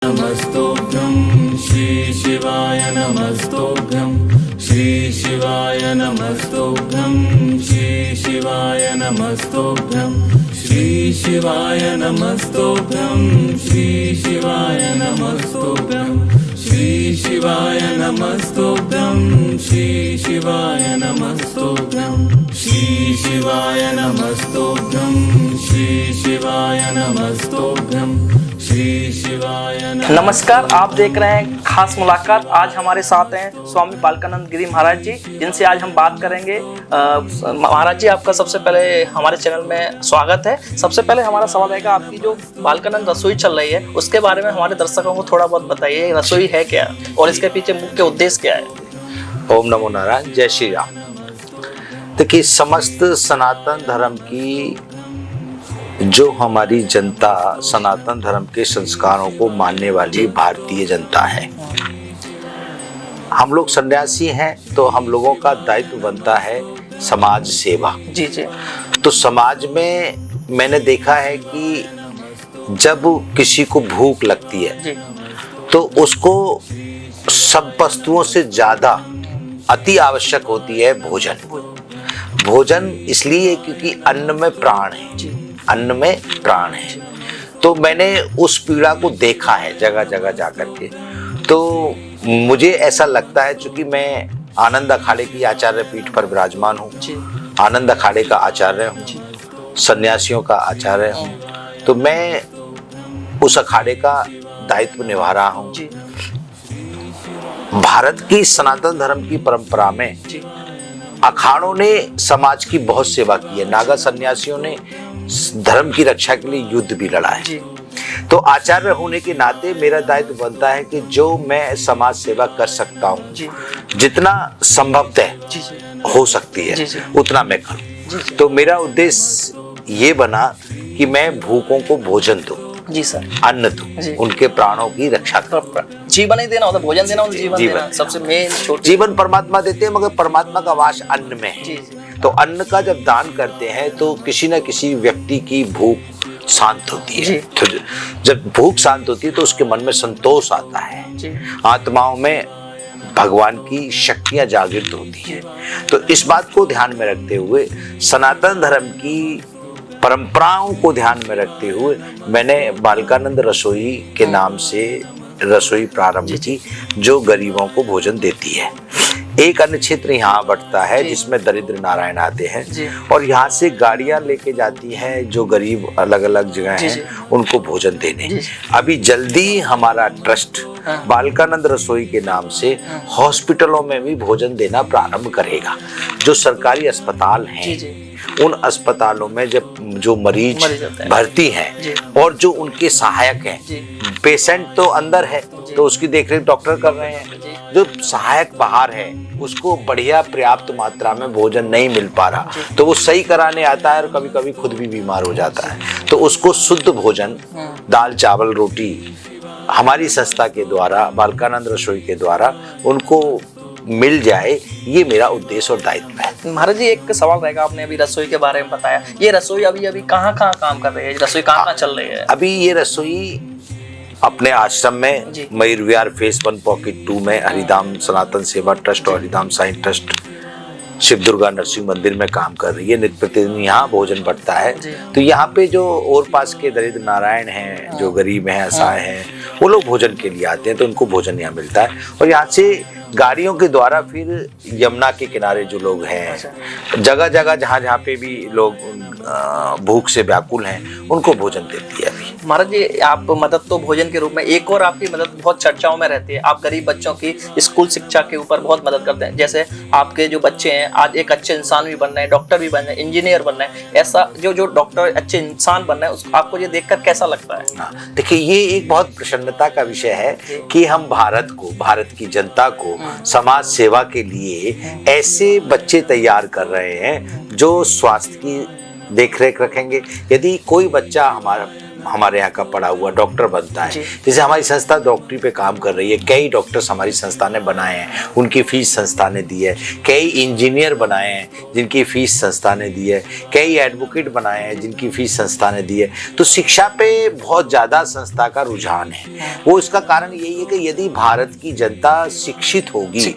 नमस्तोभ्यं श्री शिवाय नमस्तोभ्यं श्री शिवाय नमस्तोभ्यं श्री शिवाय नमस्तोभ्यं श्री शिवाय नमस्तोभ्यं श्री शिवाय नमस्तोभ्यं श्री शिवाय नमस्तोभ्यं श्री शिवाय नमस्तोभ्यं श्री शिवाय नमस्तोभ्यं श्री शिवाय नमस्तोभ्यं श्री शिवाय नमस्कार, आप देख रहे हैं खास मुलाकात। आज हमारे साथ हैं स्वामी बालकानंद गिरी महाराज जी, जिनसे आज हम बात करेंगे। महाराज जी, आपका सबसे पहले हमारे चैनल में स्वागत है। सबसे पहले हमारा सवाल रहेगा, आपकी जो बालकानंद रसोई चल रही है उसके बारे में हमारे दर्शकों को थोड़ा बहुत बताइए। रसोई है क्या और इसके पीछे मुख्य उद्देश्य क्या है? ओम नमो नारायण, जय श्री राम। देखिए, समस्त सनातन धर्म की जो हमारी जनता सनातन धर्म के संस्कारों को मानने वाली भारतीय जनता है, हम लोग सन्यासी हैं, तो हम लोगों का दायित्व बनता है समाज सेवा। जी जी। तो समाज में मैंने देखा है कि जब किसी को भूख लगती है जी, तो उसको सब वस्तुओं से ज्यादा अति आवश्यक होती है भोजन। भोजन इसलिए क्योंकि अन्न में प्राण है जी। अन्न में प्राण है। तो मैंने उस पीड़ा को देखा है जगह जगह जाकर के। तो मुझे ऐसा लगता है, चूंकि मैं आनंद अखाड़े की आचार्य पीठ पर विराजमान हूँ, आनंद अखाड़े का आचार्य हूँ, सन्यासियों का आचार्य हूँ, तो मैं उस अखाड़े का दायित्व निभा रहा हूँ। भारत की सनातन धर्म की परंपरा में अखाड़ों ने समाज की बहुत सेवा की है। नागा सन्यासियों ने धर्म की रक्षा के लिए युद्ध भी लड़ा है। तो आचार्य होने के नाते मेरा दायित्व बनता है कि जो मैं समाज सेवा कर सकता हूँ, जितना संभवतः हो सकती है उतना मैं करूँ। तो मेरा उद्देश्य ये बना कि मैं भूखों को भोजन दूं, जी सर, अन्न दूं, उनके प्राणों की रक्षा करूं। जीवन ही देना होता है, भोजन देना होता है, जीवन देना सबसे मेन। जीवन परमात्मा देते हैं, मगर परमात्मा का वास अन्न में है। तो अन्न का जब दान करते हैं तो किसी न किसी व्यक्ति की भूख शांत होती है। तो जब भूख शांत होती है तो उसके मन में संतोष आता है, आत्माओं में भगवान की शक्तियां जागृत होती है। तो इस बात को ध्यान में रखते हुए, सनातन धर्म की परंपराओं को ध्यान में रखते हुए, मैंने बालकानंद रसोई के नाम से रसोई प्रारंभ की, जो गरीबों को भोजन देती है। एक अन्य क्षेत्र यहाँ बढ़ता है जिसमें दरिद्र नारायण आते हैं और यहाँ से गाड़ियां लेके जाती हैं जो गरीब अलग अलग जगह हैं उनको भोजन देने। अभी जल्दी हमारा ट्रस्ट बालकानंद रसोई के नाम से हॉस्पिटलों में भी भोजन देना प्रारंभ करेगा। जो सरकारी अस्पताल हैं, उन अस्पतालों में जब जो मरीज भर्ती हैं और जो उनके सहायक हैं, पेशेंट तो अंदर है तो उसकी देखरेख डॉक्टर कर रहे हैं, जो सहायक बाहर है उसको बढ़िया पर्याप्त मात्रा में भोजन नहीं मिल पा रहा, तो वो सही कराने आता है और कभी कभी खुद भी बीमार हो जाता है। तो उसको शुद्ध भोजन, दाल चावल रोटी हमारी संस्था के द्वारा, बालकानंद रसोई के द्वारा उनको मिल जाए, ये मेरा उद्देश्य और दायित्व है। महाराज जी, एक सवाल रहेगा, आपने अभी रसोई के बारे में बताया, ये रसोई अभी कहाँ काम कर रही है? रसोई कहाँ चल रही है? अभी ये रसोई अपने आश्रम में मयूर विहार फेस 1 पॉकेट 2 में हरिधाम सनातन सेवा ट्रस्ट और हरिधाम साईं ट्रस्ट शिव दुर्गा नरसिंह मंदिर में काम कर रही है। नित्य प्रतिदिन यहाँ भोजन बढ़ता है। तो यहाँ पे जो और पास के दरिद्र नारायण हैं, जो गरीब हैं, असहाय हैं, वो लोग भोजन के लिए आते हैं, तो उनको भोजन यहाँ मिलता है। और यहाँ से गाड़ियों के द्वारा फिर यमुना के किनारे जो लोग हैं, जगह जगह जहाँ पे भी लोग भूख से व्याकुल हैं, उनको भोजन देती है। अभी महाराज जी, आप मदद तो भोजन के रूप में, एक और आपकी मदद बहुत चर्चाओं में रहती है। आप गरीब बच्चों की स्कूल शिक्षा के ऊपर बहुत मदद करते हैं। जैसे आपके जो बच्चे हैं आज एक अच्छे इंसान भी बन रहे हैं, डॉक्टर भी बन रहे हैं, इंजीनियर बन रहे हैं। ऐसा जो डॉक्टर अच्छे इंसान बन रहे हैं, आपको ये देखकर कैसा लगता है? देखिए, ये एक बहुत प्रसन्नता का विषय है कि हम भारत की जनता को समाज सेवा के लिए ऐसे बच्चे तैयार कर रहे हैं जो स्वास्थ्य की देखरेख रखेंगे। यदि कोई बच्चा हमारा हमारे यहाँ का पढ़ा हुआ डॉक्टर बनता है, जैसे हमारी संस्था डॉक्टरी पे काम कर रही है, कई डॉक्टर्स हमारी संस्था ने बनाए हैं, उनकी फीस संस्था ने दी है, कई इंजीनियर बनाए हैं जिनकी फीस संस्था ने दी है, कई एडवोकेट बनाए हैं जिनकी फीस संस्था ने दी है। तो शिक्षा पे बहुत ज़्यादा संस्था का रुझान है। वो इसका कारण यही है कि यदि भारत की जनता शिक्षित होगी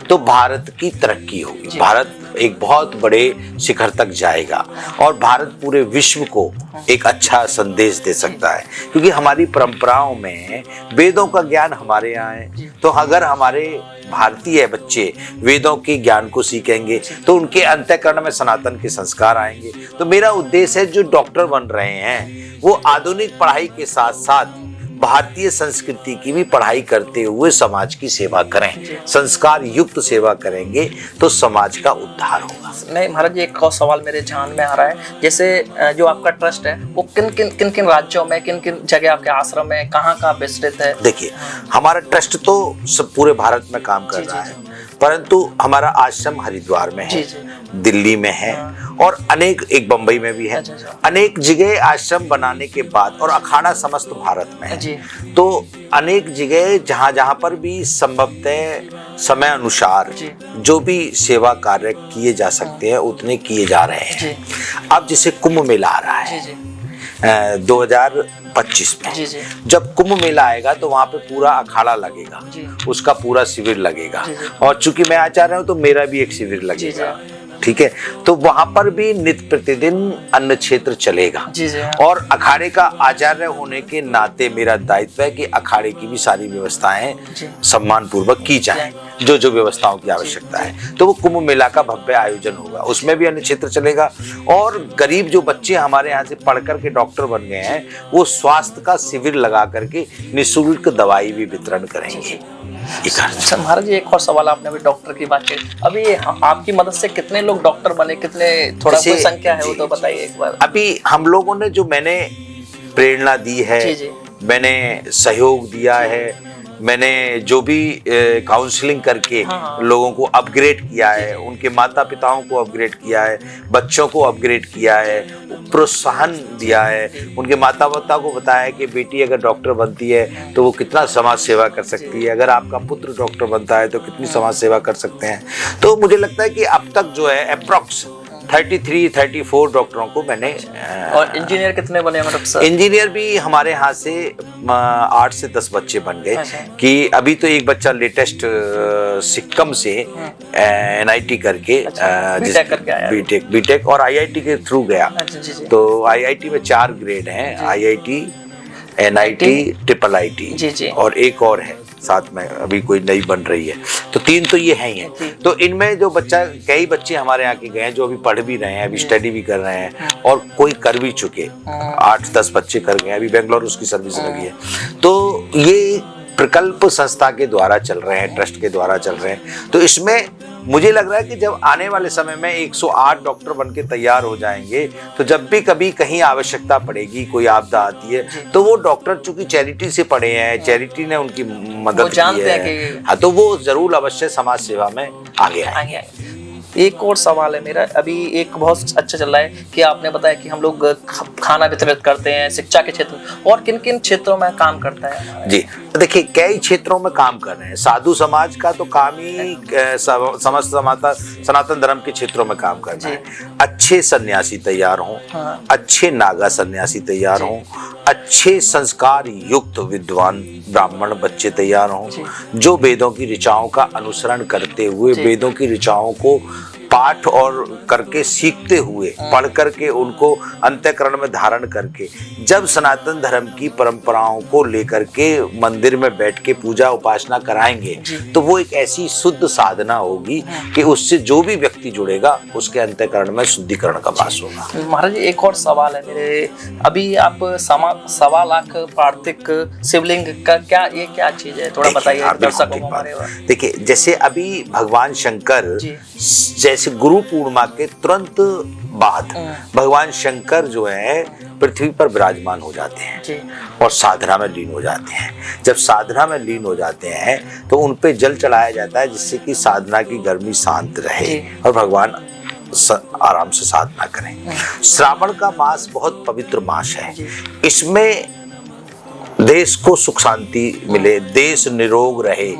तो भारत की तरक्की होगी, भारत एक बहुत बड़े शिखर तक जाएगा और भारत पूरे विश्व को एक अच्छा संदेश दे सकता है। क्योंकि हमारी परंपराओं में वेदों का ज्ञान हमारे यहाँ है, तो अगर हमारे भारतीय बच्चे वेदों के ज्ञान को सीखेंगे तो उनके अंतःकरण में सनातन के संस्कार आएंगे। तो मेरा उद्देश्य है जो डॉक्टर बन रहे हैं वो आधुनिक पढ़ाई के साथ साथ भारतीय संस्कृति की भी पढ़ाई करते हुए समाज की सेवा करें, संस्कार युक्त सेवा करेंगे तो समाज का उद्धार होगा। नहीं महाराज जी, एक और सवाल मेरे ध्यान में आ रहा है, जैसे जो आपका ट्रस्ट है वो किन किन राज्यों में, किन किन जगह आपके आश्रम में कहाँ विस्तृत है? देखिए, हमारा ट्रस्ट तो सब पूरे भारत में काम कर रहा है, परंतु हमारा आश्रम हरिद्वार में है, दिल्ली में है और अनेक, एक बंबई में भी है, अनेक जगह आश्रम बनाने के बाद, और अखाड़ा समस्त भारत में है। तो अनेक जगह जहाँ जहाँ पर भी संभवतः समय अनुसार जो भी सेवा कार्य किए जा सकते हैं उतने किए जा रहे हैं। अब जैसे कुंभ मेला आ रहा है 2025 में, जब कुंभ मेला आएगा तो वहाँ पे पूरा अखाड़ा लगेगा, उसका पूरा शिविर लगेगा, और चूंकि मैं आचार्य हूँ तो मेरा भी एक शिविर लगेगा, ठीक है। तो वहां पर भी नित्य प्रतिदिन अन्न क्षेत्र चलेगा और अखाड़े का आचार्य होने के नाते मेरा दायित्व है कि अखाड़े की भी सारी व्यवस्थाएं सम्मान पूर्वक की जाए, जो जो व्यवस्थाओं की आवश्यकता है। तो वो कुंभ मेला का भव्य आयोजन होगा, उसमें भी अन्न क्षेत्र चलेगा और गरीब जो बच्चे हमारे यहाँ से पढ़ करके डॉक्टर बन गए हैं वो स्वास्थ्य का शिविर लगा करके निःशुल्क दवाई भी वितरण करेंगे। अच्छा महाराज जी, एक और सवाल, आपने अभी डॉक्टर की बात की, अभी आपकी मदद से कितने लोग डॉक्टर बने, कितने, थोड़ा कोई संख्या है वो तो बताइए एक बार। अभी हम लोगों ने जो मैंने प्रेरणा दी है, मैंने सहयोग दिया है, मैंने जो भी काउंसलिंग करके लोगों को अपग्रेड किया है, उनके माता पिताओं को अपग्रेड किया है, बच्चों को अपग्रेड किया है, प्रोत्साहन दिया है, उनके माता पिता को बताया कि बेटी अगर डॉक्टर बनती है तो वो कितना समाज सेवा कर सकती है, अगर आपका पुत्र डॉक्टर बनता है तो कितनी समाज सेवा कर सकते हैं। तो मुझे लगता है कि अब तक जो है अप्रॉक्स 33-34 डॉक्टरों को मैंने। और इंजीनियर कितने बने डॉक्टर साहब? इंजीनियर भी हमारे यहाँ से 8 से 10 बच्चे बन गए। कि अभी तो एक बच्चा लेटेस्ट सिक्किम से NIT करके बीटेक और IIT के थ्रू गया। तो IIT में 4 ग्रेड हैं, IIT, NIT, IIT और एक और है साथ में, अभी कोई नई बन रही है। तो 3 तो ये हैं ही हैं। तो इनमें जो बच्चा, कई बच्चे हमारे यहाँ के गए हैं जो अभी पढ़ भी रहे हैं, अभी स्टडी भी कर रहे हैं और कोई कर भी चुके, 8-10 बच्चे कर गए, अभी बेंगलोर उसकी सर्विस लगी है। तो ये प्रकल्प संस्था के द्वारा चल रहे हैं, ट्रस्ट के द्वारा चल रहे हैं। तो इसमें मुझे लग रहा है कि जब आने वाले समय में 108 डॉक्टर बन के तैयार हो जाएंगे तो जब भी कभी कहीं आवश्यकता पड़ेगी, कोई आपदा आती है, तो वो डॉक्टर चूंकि चैरिटी से पढ़े हैं, चैरिटी ने उनकी मदद की है, हाँ, तो वो जरूर अवश्य समाज सेवा में आगे आएंगे। एक और सवाल है मेरा, अभी एक बहुत अच्छा चल रहा है कि आपने बताया कि हम लोग खाना वितरित करते हैं, शिक्षा के क्षेत्र, और किन किन क्षेत्रों में काम करता है? जी देखिए, कई क्षेत्रों में काम कर रहे हैं। साधु समाज का तो काम ही समस्त सनातन धर्म के क्षेत्रों में काम करना है। अच्छे सन्यासी तैयार हों, अच्छे नागा सन्यासी तैयार हों, अच्छे संस्कार युक्त विद्वान ब्राह्मण बच्चे तैयार हों, जो वेदों की ऋचाओं का अनुसरण करते हुए वेदों की ऋचाओं को पाठ और करके सीखते हुए, पढ़ करके उनको अंतःकरण में धारण करके जब सनातन धर्म की परंपराओं को लेकर के मंदिर में बैठ के पूजा उपासना कराएंगे तो वो एक ऐसी शुद्ध साधना होगी कि उससे जो भी व्यक्ति जुड़ेगा उसके अंतःकरण में शुद्धिकरण का वास होगा। महाराज एक और सवाल है मेरे, अभी आप 1.25 लाख पार्थिव शिवलिंग का क्या चीज है, थोड़ा बताइए दर्शकों को हमारे। देखिए, जैसे अभी भगवान शंकर, जैसे गुरु पूर्णिमा के तुरंत बाद भगवान शंकर जो है पृथ्वी पर विराजमान हो जाते हैं और साधना में लीन हो जाते हैं। जब साधना में लीन हो जाते हैं तो उन पे जल चढ़ाया जाता है जिससे कि साधना की गर्मी शांत रहे और भगवान आराम से साधना करें। श्रावण का मास बहुत पवित्र मास है। इसमें देश को सुख शांति मिले, देश निरोग रहे,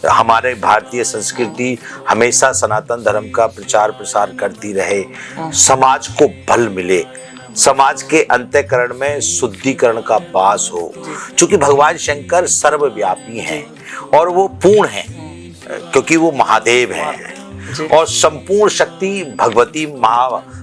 हमारे भारतीय संस्कृति हमेशा सनातन धर्म का प्रचार प्रसार करती रहे, समाज को बल मिले, समाज के अंतःकरण में शुद्धिकरण का वास हो। क्योंकि भगवान शंकर सर्वव्यापी हैं और वो पूर्ण हैं, क्योंकि वो महादेव हैं और संपूर्ण शक्ति भगवती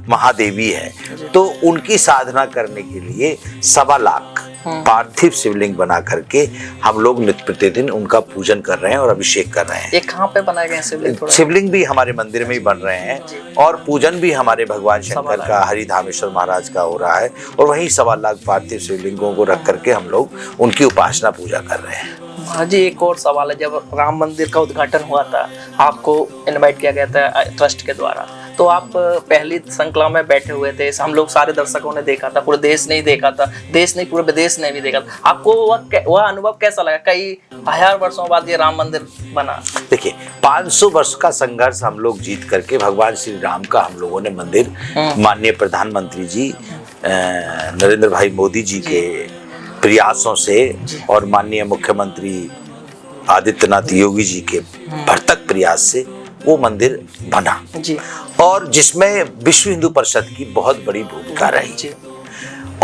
महादेवी है। तो उनकी साधना करने के लिए 1.25 लाख पार्थिव शिवलिंग बना करके हम लोग नित्य प्रतिदिन उनका पूजन कर रहे हैं और अभिषेक कर रहे हैं। ये कहाँ पे बनाए गए शिवलिंग? शिवलिंग भी हमारे मंदिर में ही बन रहे हैं और पूजन भी हमारे भगवान शंकर का, हरिधामेश्वर महाराज का हो रहा है। और वहीं 1.25 लाख पार्थिव शिवलिंगों को रख करके हम लोग उनकी उपासना पूजा कर रहे हैं। हाँ जी, एक और सवाल है, जब राम मंदिर का उद्घाटन हुआ था, आपको इनवाइट किया गया था ट्रस्ट के द्वारा, तो आप पहली श्रृंखला में बैठे हुए थे, हम लोग सारे दर्शकों ने देखा था, पूरे देश ने ही देखा था, देश नहीं पूरे विदेश ने भी देखा था। आपको वह अनुभव कैसा लगा? कई हजार वर्षों बाद ये राम मंदिर बना। देखिए, 500 वर्ष का संघर्ष हम लोग जीत करके भगवान श्री राम का हम लोगों ने मंदिर माननीय प्रधानमंत्री जी नरेंद्र भाई मोदी जी के प्रयासों से और माननीय मुख्यमंत्री आदित्यनाथ योगी जी के भरसक प्रयास से वो मंदिर बना जी। और जिसमें विश्व हिंदू परिषद की बहुत बड़ी भूमिका रही जी।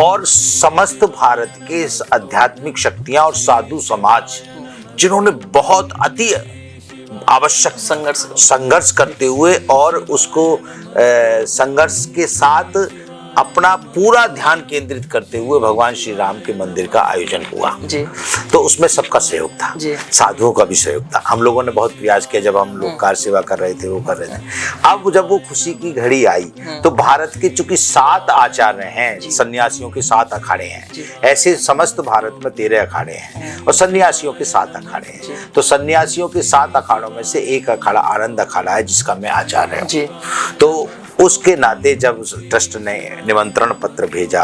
और समस्त भारत के आध्यात्मिक शक्तियां और साधु समाज जिन्होंने बहुत अति आवश्यक संघर्ष करते हुए और उसको संघर्ष के साथ अपना पूरा ध्यान केंद्रित करते हुए भगवान श्री राम के मंदिर का आयोजन हुआ जी। तो उसमें सबका सहयोग था जी। साधुओं का भी सहयोग था। हम लोगों ने बहुत प्रयास किया, जब हम लोग कार सेवा कर रहे थे, वो कर रहे थे। अब जब वो खुशी की घड़ी आई तो भारत के चूंकि 7 आचार्य हैं, सन्यासियों के 7 अखाड़े हैं, ऐसे समस्त भारत में 13 अखाड़े हैं और सन्यासियों के 7 अखाड़े हैं। तो सन्यासियों के 7 अखाड़ों में से एक अखाड़ा आनंद अखाड़ा है, जिसका मैं आचार्य हूँ। तो उसके नाते जब ट्रस्ट ने निमंत्रण पत्र भेजा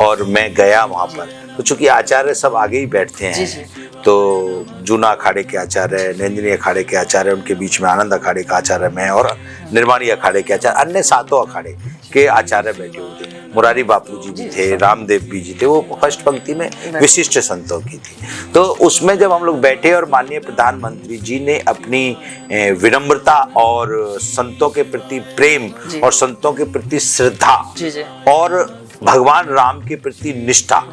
और मैं गया वहां पर, तो चूंकि आचार्य सब आगे ही बैठते हैं, तो जूना अखाड़े के आचार्य, नंदिनी अखाड़े के आचार्य, उनके बीच में आनंद अखाड़े का आचार्य मैं और निर्माणी अखाड़े के आचार्य, अन्य 7 अखाड़े के आचार्य बैठे हुए थे। मुरारी बापू जी भी थे, रामदेव जी थे, वो फर्स्ट पंक्ति में विशिष्ट संतों की थी। तो उसमें जब हम लोग बैठे और माननीय प्रधानमंत्री जी ने अपनी विनम्रता और संतों के प्रति प्रेम और संतों के प्रति श्रद्धा और भगवान राम के प्रति निष्ठा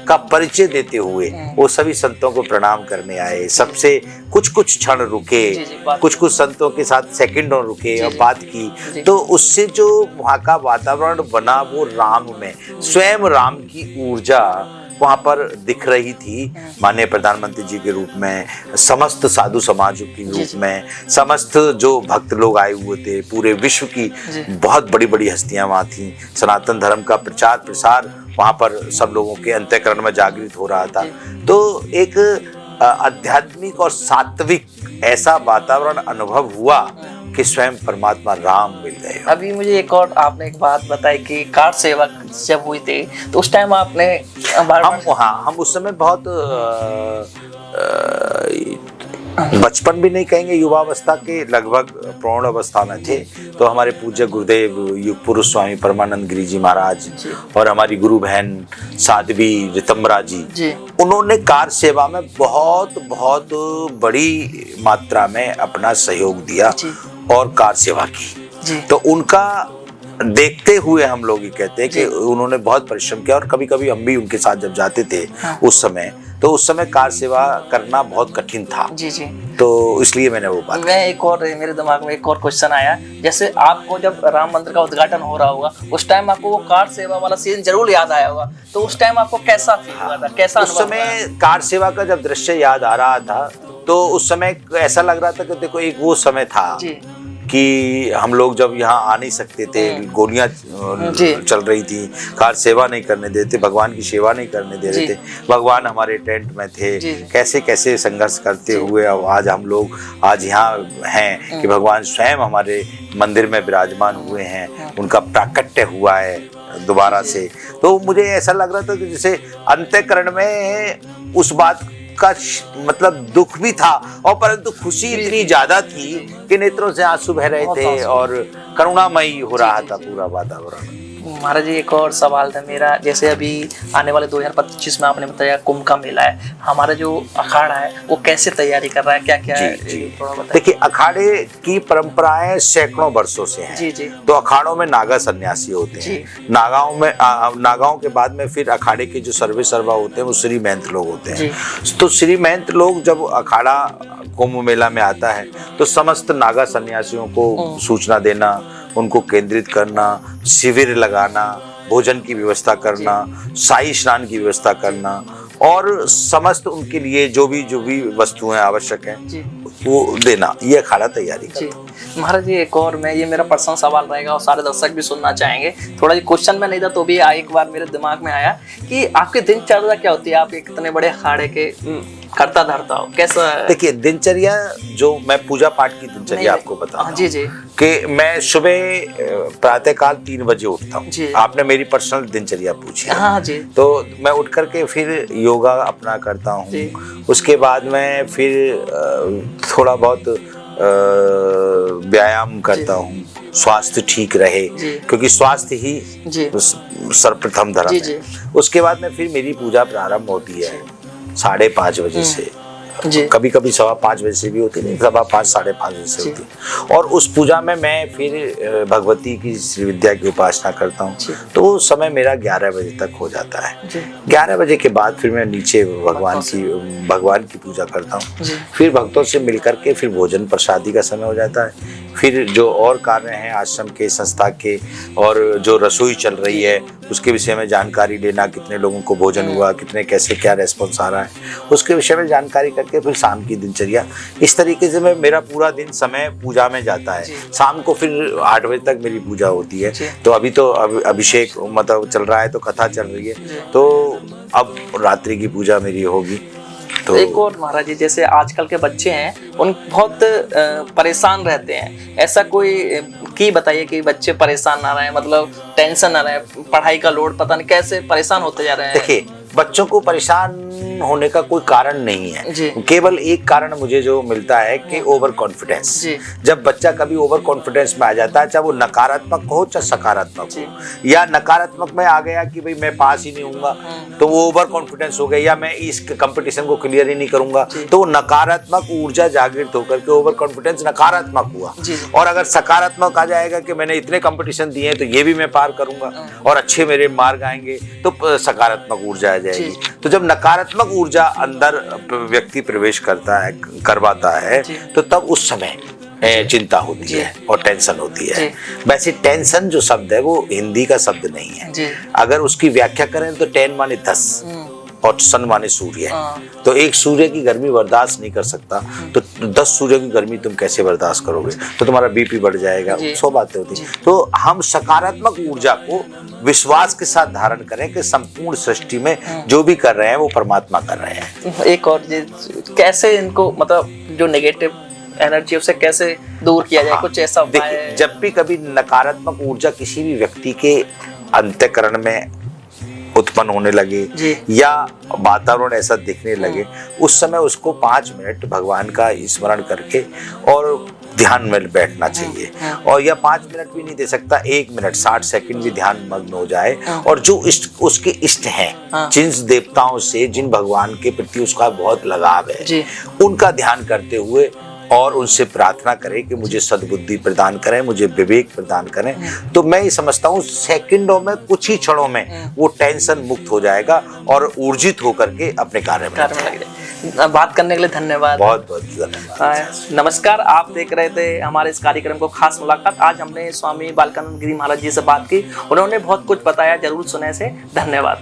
का परिचय देते हुए वो सभी संतों को प्रणाम करने आए। सबसे कुछ क्षण रुके, कुछ संतों के साथ सेकंडों रुके और बात की। तो उससे जो वहाँ का वातावरण बना, वो राम में स्वयं राम की ऊर्जा वहाँ पर दिख रही थी। माननीय प्रधानमंत्री जी के रूप में, समस्त साधु समाज के रूप में, समस्त जो भक्त लोग आए हुए थे, पूरे विश्व की बहुत बड़ी बड़ी हस्तियां वहाँ थी। सनातन धर्म का प्रचार प्रसार वहाँ पर सब लोगों के अंतःकरण में जागृत हो रहा था। तो एक आध्यात्मिक और सात्विक ऐसा वातावरण अनुभव हुआ कि स्वयं परमात्मा राम मिल गए। अभी मुझे एक और आपने एक बात बताई कि कार सेवा जब हुई थी, तो उस टाइम आपने हम उस समय बहुत बचपन भी नहीं कहेंगे, युवावस्था के लगभग प्रौढ़ अवस्था में थे। तो हमारे पूज्य गुरुदेव युग पुरुष स्वामी परमानंद गिरी जी महाराज और हमारी गुरु बहन साध्वी रितंबरा जी, उन्होंने कार सेवा में बहुत बड़ी मात्रा में अपना सहयोग दिया और कार सेवा की। तो उनका देखते हुए हम लोग ये कहते हैं कि उन्होंने बहुत परिश्रम किया और कभी कभी हम भी उनके साथ जब जाते थे उस समय कार सेवा करना बहुत कठिन था जी। तो इसलिए मैंने वो बात मेरे दिमाग में एक और क्वेश्चन आया, जैसे आपको जब राम मंदिर का उद्घाटन हो रहा होगा उस टाइम आपको वो कार सेवा वाला सीन जरूर याद आया होगा, तो उस टाइम आपको कैसा फील हुआ था? कैसा उस समय कार सेवा का जब दृश्य याद आ रहा था तो उस समय ऐसा लग रहा था कि देखो एक वो समय था कि हम लोग जब यहाँ आ नहीं सकते थे, गोलियां चल रही थी, कार सेवा नहीं करने देते, भगवान की सेवा नहीं करने दे रहे थे, भगवान हमारे टेंट में थे, कैसे कैसे संघर्ष करते हुए अब आज हम लोग आज यहाँ हैं कि भगवान स्वयं हमारे मंदिर में विराजमान हुए हैं, उनका प्राकट्य हुआ है दोबारा से। तो मुझे ऐसा लग रहा था कि जैसे अंतःकरण में उस बात उनका मतलब दुख भी था और परंतु खुशी इतनी ज्यादा थी कि नेत्रों से आंसू बह रहे थे और करुणामयी हो रहा था पूरा वातावरण। महाराज जी एक और सवाल था मेरा, जैसे अभी आने वाले 2025 में आपने बताया कुंभ का मेला है, हमारा जो अखाड़ा है वो कैसे तैयारी कर रहा है, क्या क्या है? थोड़ा बताइए। देखिए, अखाड़े की परंपराएं सैकड़ों वर्षों से हैं। जी जी। तो अखाड़ों में नागा सन्यासी होते हैं, नागाओं के बाद में फिर अखाड़े के जो सर्वे सर्वा होते हैं वो श्री महंत लोग होते हैं। तो श्री महंत लोग जब अखाड़ा कुंभ मेला में आता है तो समस्त नागा सन्यासियों को सूचना देना, उनको केंद्रित करना, शिविर लगाना, भोजन की व्यवस्था करना, शाही स्नान की व्यवस्था करना और समस्त उनके लिए जो भी वस्तुएं आवश्यक हैं वो देना, ये अखाड़ा तैयारी करता है। महाराज जी एक और ये मेरा पर्सनल सवाल रहेगा और सारे दर्शक भी सुनना चाहेंगे। थोड़ा जी क्वेश्चन में नहीं था तो भी एक बार मेरे दिमाग में आया कि आपकी दिनचर्या क्या होती है, आप एक इतने बड़े अखाड़े के करता धरता हो, कैसा? देखिए, दिनचर्या जो मैं पूजा पाठ की दिनचर्या आपको बताता हूं। जी जी। कि मैं सुबह प्रातःकाल 3 बजे उठता हूँ। आपने मेरी पर्सनल दिनचर्या पूछी। हाँ जी। तो मैं उठ करके फिर योगा अपना करता हूँ, उसके बाद मैं फिर थोड़ा बहुत व्यायाम करता हूँ, स्वास्थ्य ठीक रहे, क्योंकि स्वास्थ्य ही सर्वप्रथम धर्म है। उसके बाद में फिर मेरी पूजा प्रारंभ होती है 5:30 बजे से, कभी कभी 5:15 बजे से भी होती, नहीं 5:15 5:30 बजे से होती। और उस पूजा में मैं फिर भगवती की श्री विद्या की उपासना करता हूँ, तो वो समय मेरा 11 बजे तक हो जाता है। 11 बजे के बाद फिर मैं नीचे भगवान की पूजा करता हूँ, फिर भक्तों से मिलकर के फिर भोजन प्रसादी का समय हो जाता है। फिर जो और कार्य हैं आश्रम के, संस्था के, और जो रसोई चल रही है उसके विषय में जानकारी लेना, कितने लोगों को भोजन हुआ, कितने कैसे क्या रेस्पॉन्स आ रहा है, उसके विषय में जानकारी करके फिर शाम की दिनचर्या। इस तरीके से मेरा पूरा दिन समय पूजा में जाता है। शाम को फिर 8 बजे तक मेरी पूजा होती है। तो अभी तो अभिषेक मतलब चल रहा है, तो कथा चल रही है, तो अब रात्रि की पूजा मेरी होगी। तो एक और महाराज जी, जैसे आजकल के बच्चे हैं उन बहुत परेशान रहते हैं, ऐसा कोई की बताइए कि बच्चे परेशान ना रहे, मतलब टेंशन ना रहे, पढ़ाई का लोड पता नहीं कैसे परेशान होते जा रहे हैं। देखिए, बच्चों को परेशान होने का कोई कारण नहीं है, केवल एक कारण मुझे जो मिलता है कि ओवर कॉन्फिडेंस। जब बच्चा कभी ओवर कॉन्फिडेंस में आ जाता है, चाहे वो नकारात्मक हो चाहे सकारात्मक हो, या नकारात्मक में आ गया कि भाई मैं पास ही नहीं होऊंगा तो वो ओवर कॉन्फिडेंस हो गया, या मैं इस कंपटीशन को क्लियर ही नहीं करूंगा तो वो नकारात्मक ऊर्जा जागृत होकर के ओवर कॉन्फिडेंस नकारात्मक हुआ। और अगर सकारात्मक आ जाएगा कि मैंने इतने कंपटीशन दिए हैं तो ये भी मैं पार करूंगा और अच्छे मेरे मार्ग आएंगे, तो सकारात्मक ऊर्जा आ जाएगी। तो जब नकारात्मक ऊर्जा अंदर व्यक्ति प्रवेश करवाता है तो तब उस समय चिंता होती है और टेंशन होती है। वैसे टेंशन जो शब्द है वो हिंदी का शब्द नहीं है, अगर उसकी व्याख्या करें तो 10 माने 10 और सन माने सूर्य है। तो एक सूर्य की गर्मी बर्दाश्त नहीं कर सकता तो 10 सूर्य की गर्मी तुम कैसे बर्दाश्त करोगे, तो तुम्हारा बीपी बढ़ जाएगा, 100 बातें होती। तो हम सकारात्मक ऊर्जा को विश्वास के साथ धारण करें कि संपूर्ण सृष्टि में जो भी कर रहे हैं वो परमात्मा कर रहे हैं। एक और कैसे इनको मतलब जो नेगेटिव एनर्जी उसे कैसे दूर किया जाए, कुछ ऐसा उपाय? जब भी कभी नकारात्मक ऊर्जा किसी भी व्यक्ति के अंतःकरण में उत्पन्न होने लगे या वातावरण ऐसा दिखने लगे, उस समय उसको 5 मिनट भगवान का स्मरण करके और ध्यान में बैठना चाहिए। और या 5 मिनट भी नहीं दे सकता, 1 मिनट 60 सेकंड भी ध्यान मग्न हो जाए। और जो उसके इष्ट हैं, जिन देवताओं से, जिन भगवान के प्रति उसका बहुत लगाव है, उनका ध्यान करते हुए और उनसे प्रार्थना करें कि मुझे सद्बुद्धि प्रदान करें, मुझे विवेक प्रदान करें, तो मैं ये समझता हूँ सेकंडों में, कुछ ही क्षणों में वो टेंशन मुक्त हो जाएगा और ऊर्जित होकर के अपने कार्य में लगे। बात करने के लिए धन्यवाद। बहुत बहुत धन्यवाद। नमस्कार, आप देख रहे थे हमारे इस कार्यक्रम को खास मुलाकात। आज हमने स्वामी बालकानंद गिरी महाराज जी से बात की, उन्होंने बहुत कुछ बताया, जरूर सुने से। धन्यवाद।